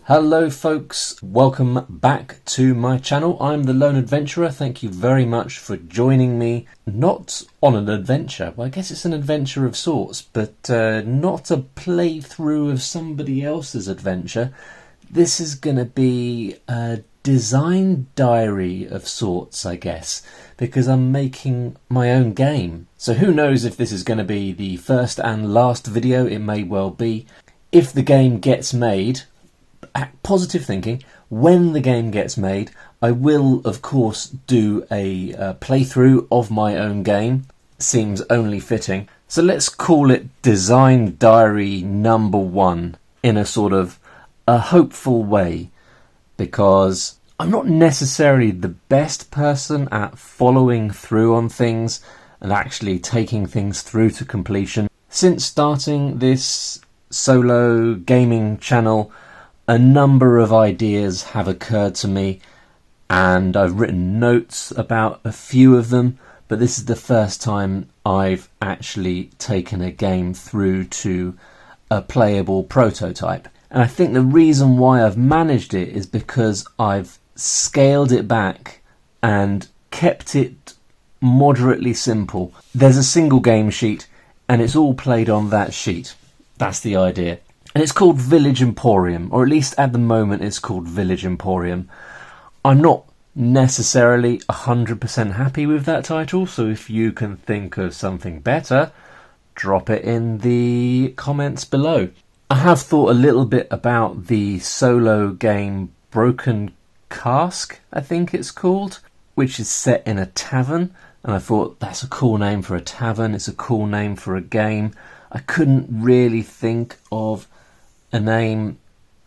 Hello folks, welcome back to my channel. I'm the Lone Adventurer. Thank you very much for joining me. Not on an adventure, well I guess it's an adventure of sorts, but not a playthrough of somebody else's adventure. This is going to be a design diary of sorts, I guess, because I'm making my own game. So who knows if this is going to be the first and last video. It may well be. If the game gets made, positive thinking, when the game gets made, I will of course do a playthrough of my own game. Seems only fitting. So let's call it Design Diary number 1 in a sort of a hopeful way, because I'm not necessarily the best person at following through on things and actually taking things through to completion. Since starting this solo gaming channel, a number of ideas have occurred to me and I've written notes about a few of them, but this is the first time I've actually taken a game through to a playable prototype. And I think the reason why I've managed it is because I've scaled it back and kept it moderately simple. There's a single game sheet and it's all played on that sheet. That's the idea. And it's called Village Emporium, or at least at the moment it's called Village Emporium. I'm not necessarily 100% happy with that title, so if you can think of something better, drop it in the comments below. I have thought a little bit about the solo game Broken Cask, I think it's called, which is set in a tavern, and I thought that's a cool name for a tavern, it's a cool name for a game. I couldn't really think of a name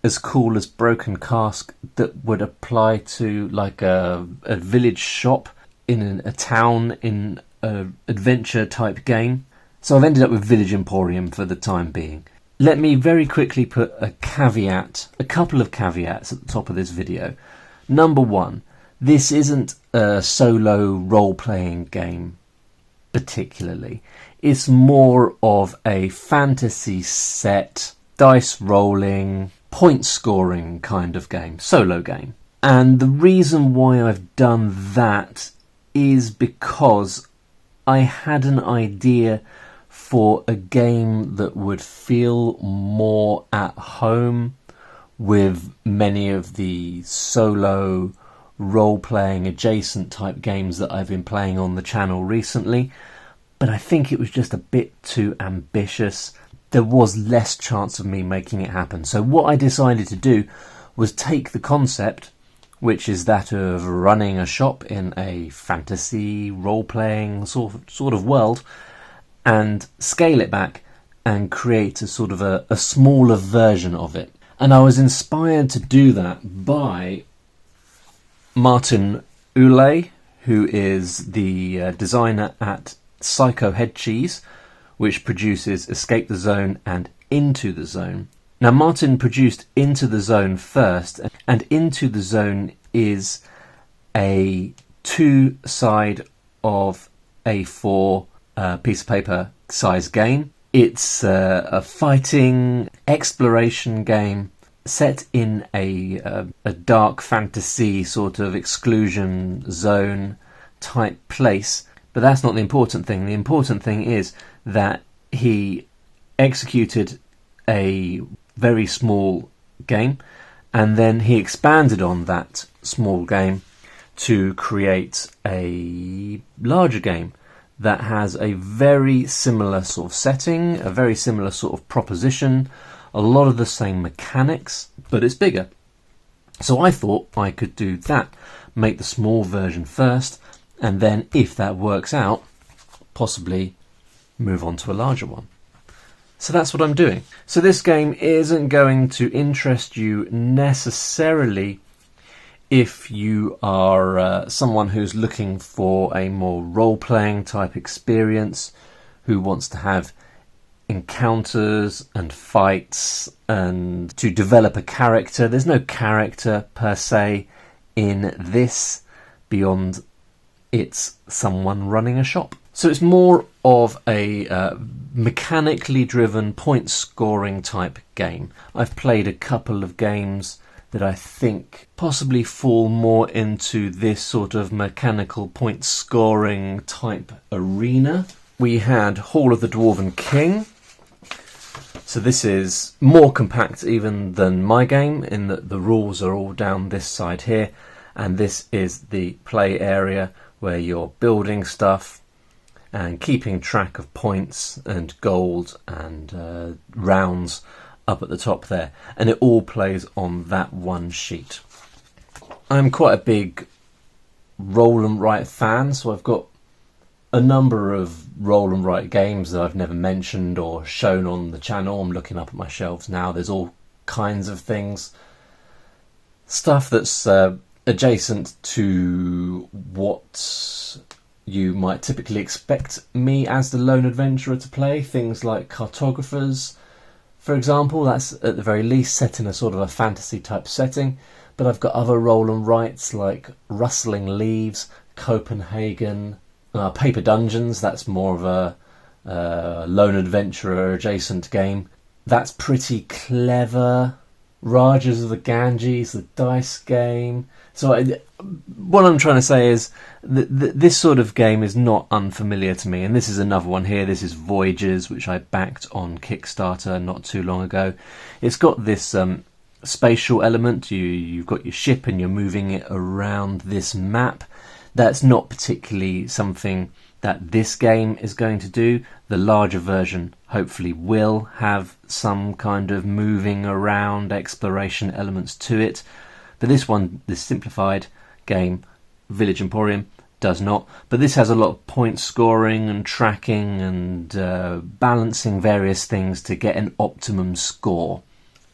as cool as Broken Cask that would apply to like a village shop in a town in an adventure type game. So I've ended up with Village Emporium for the time being. Let me very quickly put a couple of caveats at the top of this video. Number 1, this isn't a solo role-playing game particularly. It's more of a fantasy set, dice rolling, point scoring kind of game, solo game. And the reason why I've done that is because I had an idea for a game that would feel more at home with many of the solo role-playing adjacent type games that I've been playing on the channel recently, but I think it was just a bit too ambitious. There was less chance of me making it happen. So what I decided to do was take the concept, which is that of running a shop in a fantasy role-playing sort of world, and scale it back and create a sort of a smaller version of it. And I was inspired to do that by Martin Uhle, who is the designer at Psycho Head Cheese, which produces Escape the Zone and Into the Zone. Now Martin produced Into the Zone first, and Into the Zone is a 2-side of A4 piece of paper size game. It's a fighting exploration game set in a dark fantasy sort of exclusion zone type place. But that's not the important thing. The important thing is that he executed a very small game and then he expanded on that small game to create a larger game that has a very similar sort of setting, a very similar sort of proposition, a lot of the same mechanics, but it's bigger. So I thought I could do that, make the small version first, and then if that works out, possibly move on to a larger one. So that's what I'm doing. So this game isn't going to interest you necessarily if you are someone who's looking for a more role-playing type experience, who wants to have encounters and fights and to develop a character. There's no character per se in this beyond it's someone running a shop. So it's more of a mechanically driven point scoring type game. I've played a couple of games that I think possibly fall more into this sort of mechanical point scoring type arena. We had Hall of the Dwarven King. So this is more compact even than my game, in that the rules are all down this side here, and this is the play area where you're building stuff and keeping track of points and gold and rounds up at the top there, and it all plays on that one sheet. I'm quite a big roll and write fan, so I've got a number of roll and write games that I've never mentioned or shown on the channel. I'm looking up at my shelves now. There's all kinds of things, stuff that's adjacent to what you might typically expect me as the lone adventurer to play. Things like Cartographers, for example. That's at the very least set in a sort of a fantasy type setting. But I've got other roll and writes like Rustling Leaves, Copenhagen, Paper Dungeons. That's more of a lone adventurer adjacent game. That's pretty clever. Rajas of the Ganges, the dice game. So what I'm trying to say is this sort of game is not unfamiliar to me, and this is another one here. This is Voyages, which I backed on Kickstarter not too long ago. It's got this spatial element. You've got your ship and you're moving it around this map. That's not particularly something that this game is going to do. The larger version hopefully will have some kind of moving around exploration elements to it. But this one, this simplified game, Village Emporium, does not. But this has a lot of point scoring and tracking and balancing various things to get an optimum score.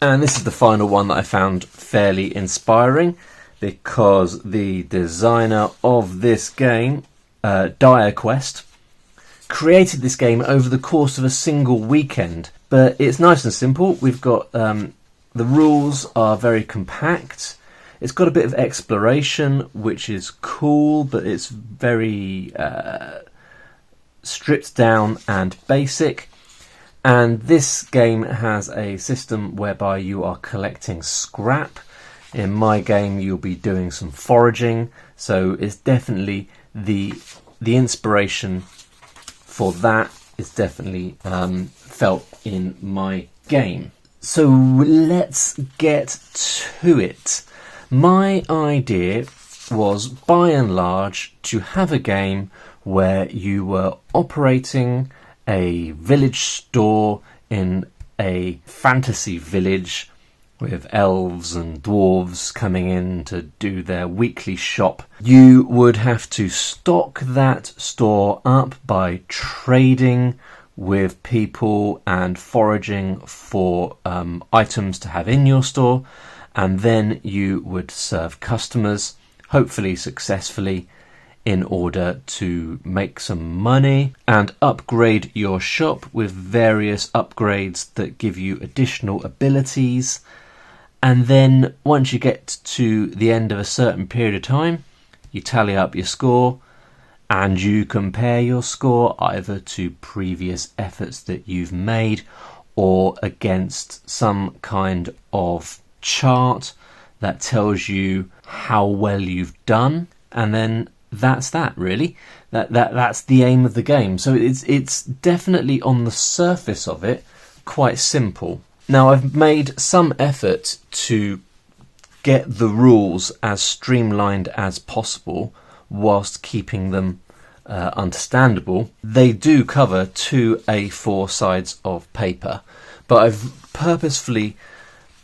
And this is the final one that I found fairly inspiring, because the designer of this game, DireQuest, created this game over the course of a single weekend. But it's nice and simple. We've got the rules are very compact. It's got a bit of exploration, which is cool, but it's very stripped down and basic. And this game has a system whereby you are collecting scrap. In my game, you'll be doing some foraging, so it's definitely the inspiration for that is definitely felt in my game. So let's get to it. My idea was, by and large, to have a game where you were operating a village store in a fantasy village with elves and dwarves coming in to do their weekly shop. You would have to stock that store up by trading with people and foraging for items to have in your store, and then you would serve customers, hopefully successfully, in order to make some money and upgrade your shop with various upgrades that give you additional abilities. And then once you get to the end of a certain period of time, you tally up your score and you compare your score either to previous efforts that you've made or against some kind of chart that tells you how well you've done. And then that's that, really. That's the aim of the game. So it's definitely, on the surface of it, quite simple. Now, I've made some effort to get the rules as streamlined as possible whilst keeping them understandable. They do cover 2 A4 sides of paper, but I've purposefully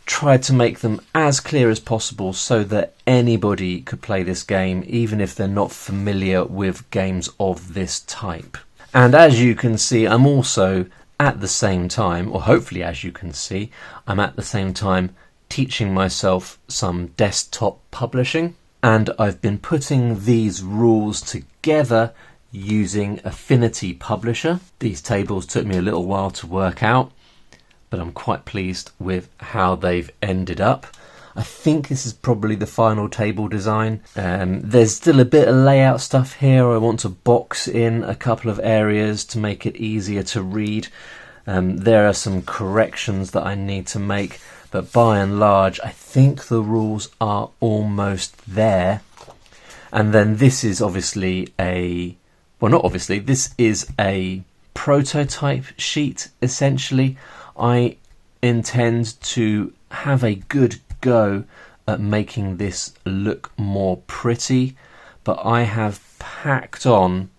tried to make them as clear as possible so that anybody could play this game, even if they're not familiar with games of this type. And as you can see, I'm also at the same time, or hopefully as you can see, I'm at the same time teaching myself some desktop publishing, and I've been putting these rules together using Affinity Publisher. These tables took me a little while to work out, but I'm quite pleased with how they've ended up. I think this is probably the final table design. There's still a bit of layout stuff here. I want to box in a couple of areas to make it easier to read. There are some corrections that I need to make, but by and large I think the rules are almost there. And then this is obviously this is a prototype sheet essentially. I intend to have a good go at making this look more pretty, but I have packed on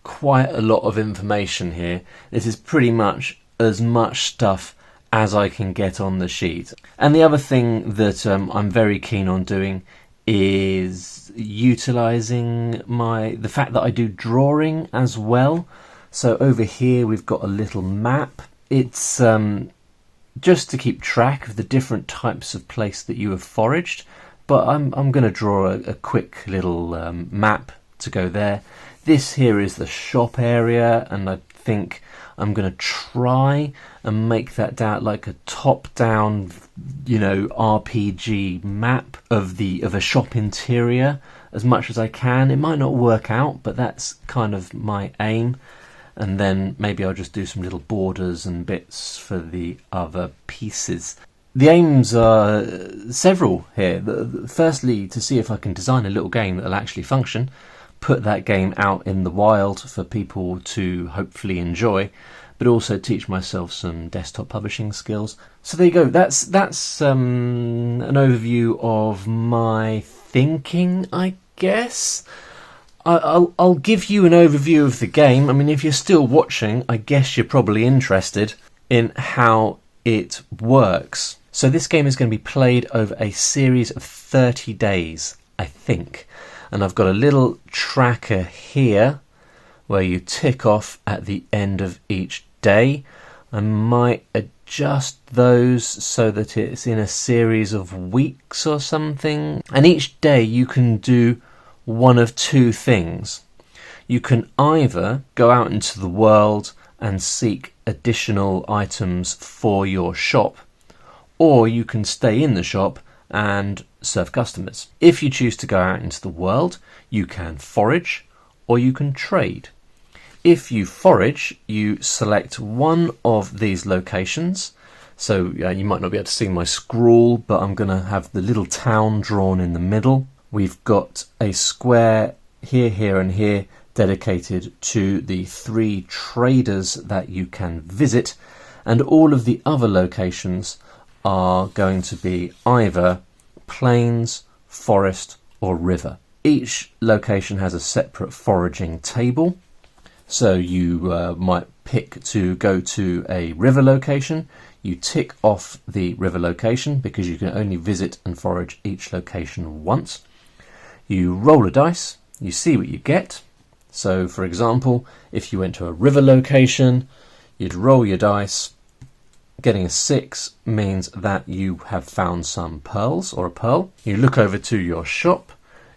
quite a lot of information here. This is pretty much as much stuff as I can get on the sheet. And the other thing that I'm very keen on doing is utilising the fact that I do drawing as well. So over here we've got a little map. It's just to keep track of the different types of place that you have foraged, but I'm going to draw a quick little map to go there. This here is the shop area, and I think I'm going to try and make that out like a top-down, RPG map of a shop interior as much as I can. It might not work out, but that's kind of my aim. And then maybe I'll just do some little borders and bits for the other pieces. The aims are several here. Firstly, to see if I can design a little game that'll actually function, put that game out in the wild for people to hopefully enjoy, but also teach myself some desktop publishing skills. So there you go. That's an overview of my thinking, I guess. I'll give you an overview of the game. I mean, if you're still watching, I guess you're probably interested in how it works. So this game is going to be played over a series of 30 days, I think. And I've got a little tracker here where you tick off at the end of each day. I might adjust those so that it's in a series of weeks or something. And each day you can do one of two things. You can either go out into the world and seek additional items for your shop, or you can stay in the shop and serve customers. If you choose to go out into the world, you can forage or you can trade. If you forage, you select one of these locations. So you might not be able to see my scroll, but I'm going to have the little town drawn in the middle. We've got a square here, here and here dedicated to the 3 traders that you can visit, and all of the other locations are going to be either plains, forest or river. Each location has a separate foraging table, so you might pick to go to a river location. You tick off the river location because you can only visit and forage each location once. You roll a dice, you see what you get. So for example, if you went to a river location, you'd roll your dice. Getting a 6 means that you have found some pearls or a pearl. You look over to your shop,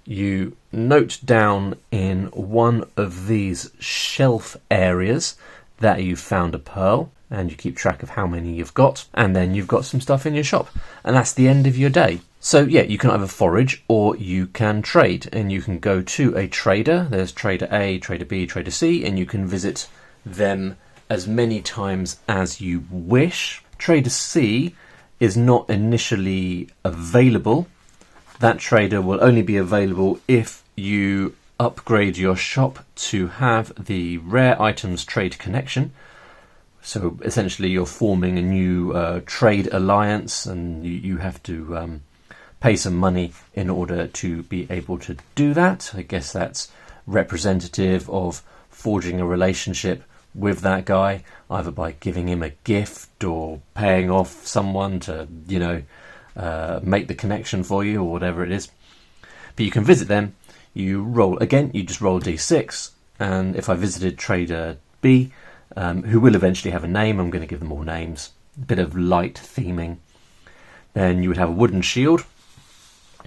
you note down in one of these shelf areas that you found a pearl, and you keep track of how many you've got, and then you've got some stuff in your shop, and that's the end of your day. So yeah, you can either forage or you can trade, and you can go to a trader. There's Trader A, Trader B, Trader C, and you can visit them as many times as you wish. Trader C is not initially available. That trader will only be available if you upgrade your shop to have the rare items trade connection. So essentially you're forming a new trade alliance, and you have to pay some money in order to be able to do that. I guess that's representative of forging a relationship with that guy, either by giving him a gift or paying off someone to, make the connection for you or whatever it is. But you can visit them. You roll again. You just roll d6, and if I visited Trader B, who will eventually have a name, I'm going to give them all names. A bit of light theming. Then you would have a wooden shield.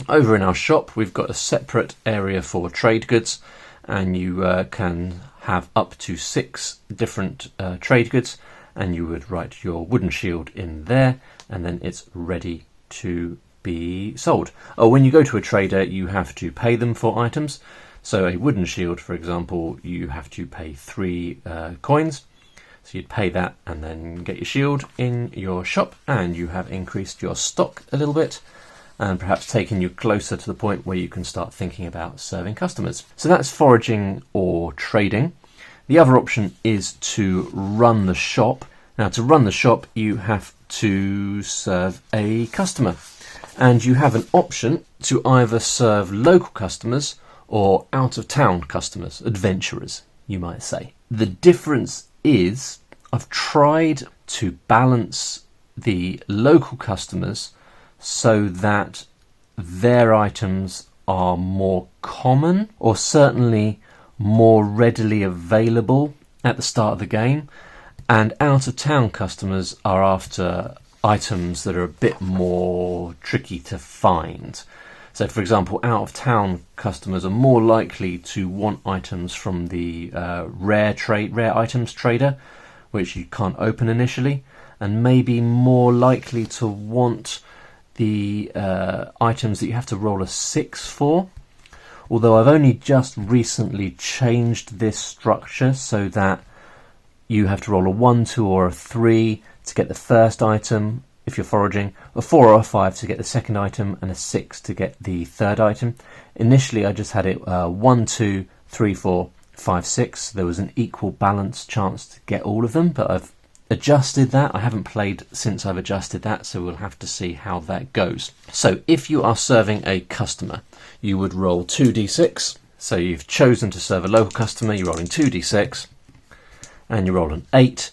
Over in our shop, we've got a separate area for trade goods, and you can have up to 6 different trade goods, and you would write your wooden shield in there, and then it's ready to be sold. Oh, when you go to a trader, you have to pay them for items. So a wooden shield, for example, you have to pay 3 coins. So you'd pay that and then get your shield in your shop, and you have increased your stock a little bit and perhaps taken you closer to the point where you can start thinking about serving customers. So that's foraging or trading. The other option is to run the shop. Now, to run the shop, you have to serve a customer, and you have an option to either serve local customers or out-of-town customers, adventurers, you might say. The difference is I've tried to balance the local customers so that their items are more common, or certainly more readily available at the start of the game, and out-of-town customers are after items that are a bit more tricky to find. So, for example, out-of-town customers are more likely to want items from the rare items trader, which you can't open initially, and maybe more likely to want the items that you have to roll a 6 for. Although I've only just recently changed this structure so that you have to roll a 1, 2 or a 3 to get the first item if you're foraging, a 4 or a 5 to get the second item, and a 6 to get the third item. Initially I just had it 1, 2, 3, 4, 5, 6. There was an equal balance chance to get all of them, but I've adjusted that. I haven't played since I've adjusted that, so we'll have to see how that goes. So if you are serving a customer, you would roll 2d6. So you've chosen to serve a local customer, you're rolling 2d6, and you roll an 8,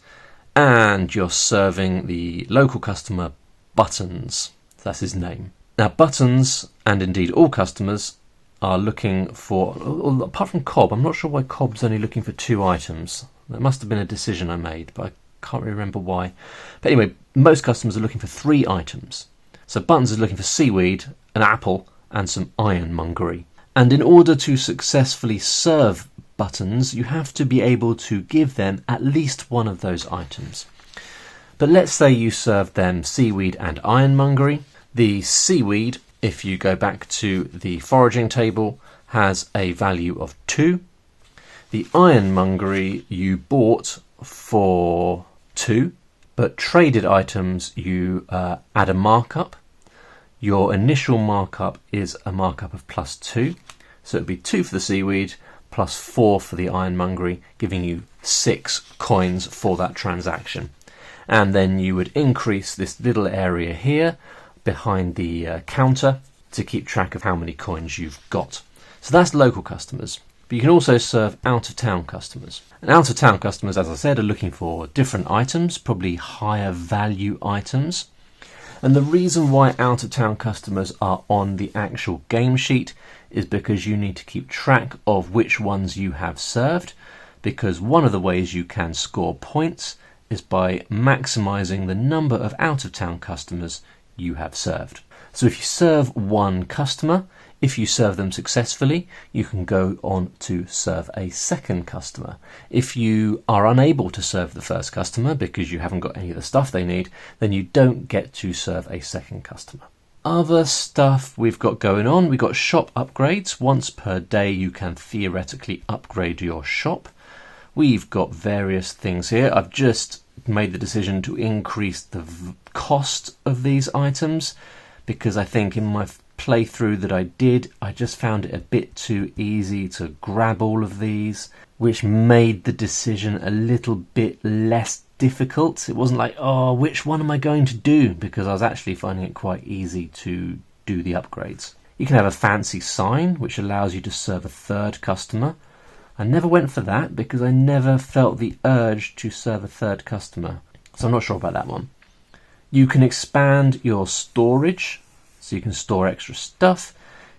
and you're serving the local customer Buttons. That's his name. Now, Buttons, and indeed all customers, are looking for, apart from Cobb, I'm not sure why Cobb's only looking for 2 items. That must have been a decision I made, but I can't really remember why. But anyway, most customers are looking for 3 items. So Buttons is looking for seaweed, an apple, and some ironmongery. And in order to successfully serve Buttons, you have to be able to give them at least one of those items. But let's say you serve them seaweed and ironmongery. The seaweed, if you go back to the foraging table, has a value of 2. The ironmongery you bought for 2, but traded items you add a markup. Your initial markup is a markup of +2, so it would be 2 for the seaweed plus 4 for the ironmongery, giving you 6 coins for that transaction. And then you would increase this little area here behind the counter to keep track of how many coins you've got. So that's local customers. But you can also serve out-of-town customers. And out-of-town customers, as I said, are looking for different items, probably higher value items. And the reason why out-of-town customers are on the actual game sheet is because you need to keep track of which ones you have served, because one of the ways you can score points is by maximising the number of out-of-town customers you have served. So if you serve one customer, if you serve them successfully, you can go on to serve a second customer. If you are unable to serve the first customer because you haven't got any of the stuff they need, then you don't get to serve a second customer. Other stuff we've got going on, we've got shop upgrades. Once per day you can theoretically upgrade your shop. We've got various things here. I've just made the decision to increase the cost of these items because I think in my playthrough that I did, I just found it a bit too easy to grab all of these, which made the decision a little bit less difficult. It wasn't like, oh, which one am I going to do? Because I was actually finding it quite easy to do the upgrades. You can have a fancy sign, which allows you to serve a third customer. I never went for that because I never felt the urge to serve a third customer. So I'm not sure about that one. You can expand your storage, so you can store extra stuff.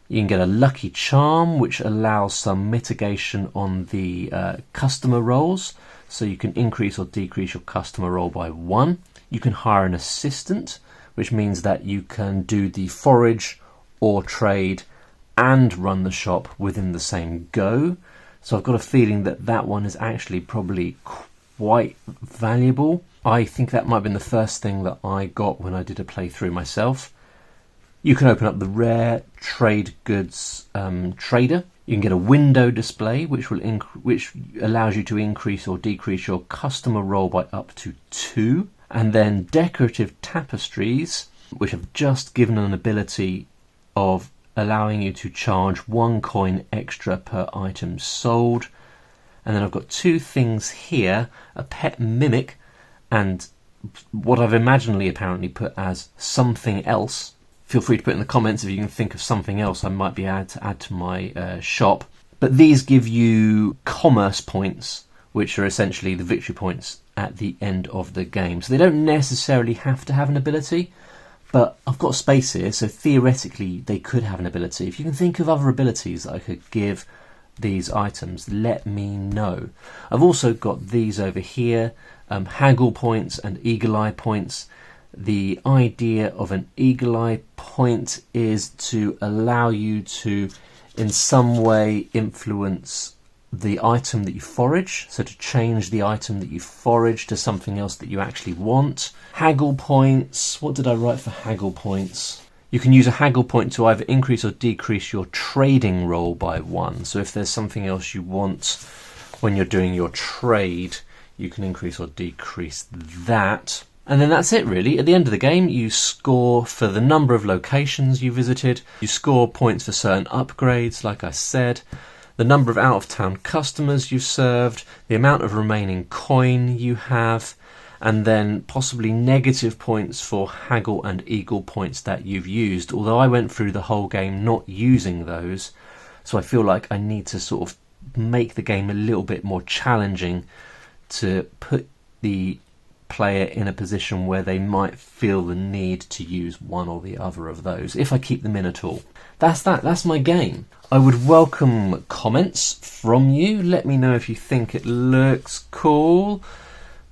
You can get a lucky charm, which allows some mitigation on the customer rolls. So you can increase or decrease your customer roll by 1. You can hire an assistant, which means that you can do the forage or trade and run the shop within the same go. So I've got a feeling that that one is actually probably quite valuable. I think that might have been the first thing that I got when I did a playthrough myself. You can open up the rare trade goods trader. You can get a window display, which allows you to increase or decrease your customer roll by up to 2. And then decorative tapestries, which have just given an ability of allowing you to charge 1 coin extra per item sold. And then I've got 2 things here, a pet mimic and what I've imaginally apparently put as something else. Feel free to put in the comments if you can think of something else I might be able to add to my shop. But these give you commerce points, which are essentially the victory points at the end of the game. So they don't necessarily have to have an ability, but I've got space here, so theoretically they could have an ability. If you can think of other abilities that I could give these items, let me know. I've also got these over here, haggle points and eagle eye points. The idea of an eagle eye point is to allow you to in some way influence the item that you forage, so to change the item that you forage to something else that you actually want. Haggle points, what did I write for haggle points? You can use a haggle point to either increase or decrease your trading roll by 1. So if there's something else you want when you're doing your trade, you can increase or decrease that. And then that's it really. At the end of the game, you score for the number of locations you visited. You score points for certain upgrades, like I said. The number of out-of-town customers you've served, the amount of remaining coin you have, and then possibly negative points for haggle and eagle points that you've used. Although I went through the whole game not using those, so I feel like I need to sort of make the game a little bit more challenging to put the player in a position where they might feel the need to use one or the other of those, if I keep them in at all. That's my game. I would welcome comments from you. Let me know if you think it looks cool.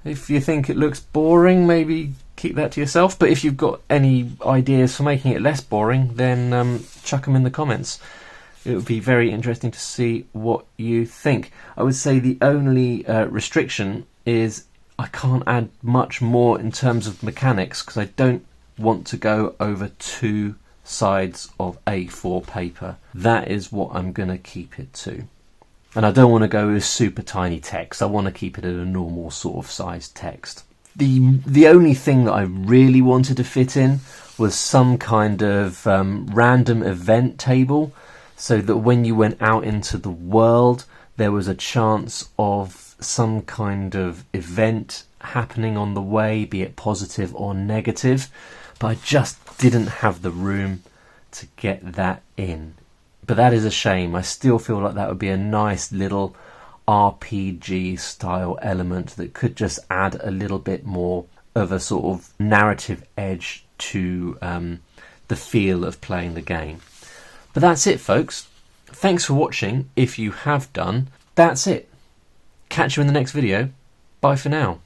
If you think it looks boring, maybe keep that to yourself. But if you've got any ideas for making it less boring, then chuck them in the comments. It would be very interesting to see what you think. I would say the only restriction is I can't add much more in terms of mechanics because I don't want to go over 2 sides of A4 paper. That is what I'm going to keep it to. And I don't want to go with super tiny text. I want to keep it at a normal sort of size text. The only thing that I really wanted to fit in was some kind of random event table, so that when you went out into the world, there was a chance of some kind of event happening on the way, be it positive or negative. But I just didn't have the room to get that in. But that is a shame. I still feel like that would be a nice little RPG style element that could just add a little bit more of a sort of narrative edge to the feel of playing the game. But that's it, folks. Thanks for watching. If you have done, that's it. Catch you in the next video. Bye for now.